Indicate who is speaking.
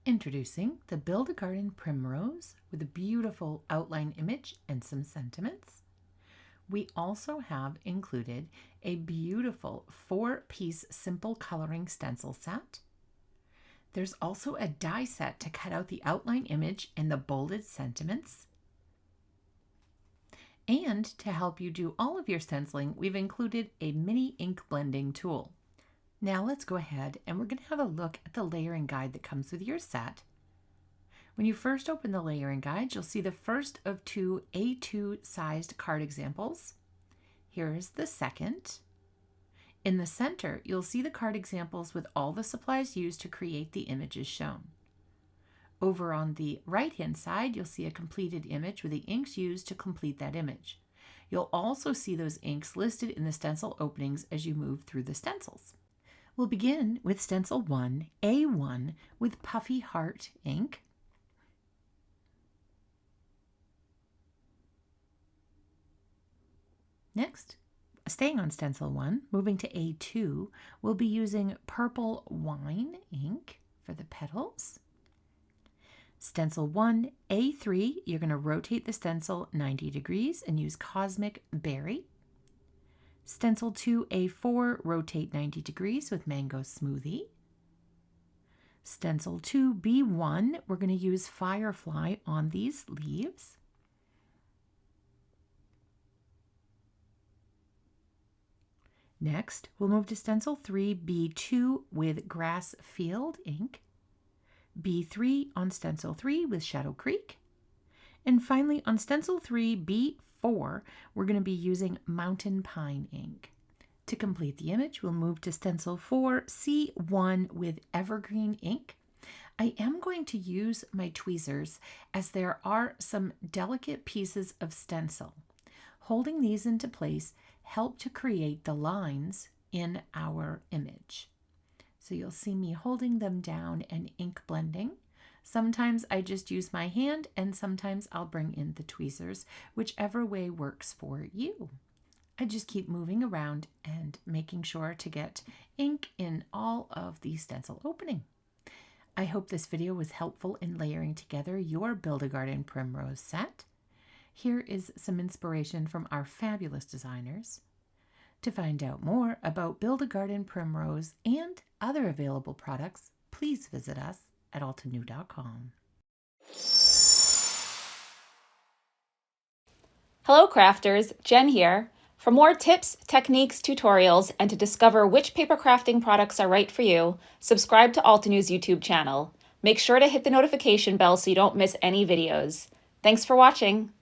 Speaker 1: Introducing the Build-A-Garden Primrose with a beautiful outline image and some sentiments. We also have included a beautiful 4-piece simple coloring stencil set. There's also a die set to cut out the outline image and the bolded sentiments. And to help you do all of your stenciling, we've included a mini ink blending tool. Now let's go ahead and we're going to have a look at the layering guide that comes with your set. When you first open the layering guide, you'll see the first of 2 A2 sized card examples. Here is the second. In the center, you'll see the card examples with all the supplies used to create the images shown. Over on the right-hand side, you'll see a completed image with the inks used to complete that image. You'll also see those inks listed in the stencil openings as you move through the stencils. We'll begin with Stencil 1, A1, with Puffy Heart ink. Next, staying on Stencil 1, moving to A2, we'll be using Purple Wine ink for the petals. Stencil 1, A3, you're going to rotate the stencil 90 degrees and use Cosmic Berry. Stencil 2, A4, rotate 90 degrees with Mango Smoothie. Stencil 2, B1, we're going to use Firefly on these leaves. Next, we'll move to Stencil 3, B2 with Grass Field ink. B3 on Stencil 3 with Shadow Creek. And finally, on Stencil 3, B4, we're going to be using Mountain Pine ink. To complete the image, we'll move to Stencil 4, C1 with Evergreen ink. I am going to use my tweezers as there are some delicate pieces of stencil. Holding these into place help to create the lines in our image. So you'll see me holding them down and ink blending. Sometimes I just use my hand and sometimes I'll bring in the tweezers, whichever way works for you. I just keep moving around and making sure to get ink in all of the stencil opening. I hope this video was helpful in layering together your Build-A-Garden Primrose set. Here is some inspiration from our fabulous designers. To find out more about Build-A-Garden Primrose and other available products, please visit us at altenew.com.
Speaker 2: Hello crafters, Jen here. For more tips, techniques, tutorials, and to discover which paper crafting products are right for you, subscribe to Altenew's YouTube channel. Make sure to hit the notification bell so you don't miss any videos. Thanks for watching.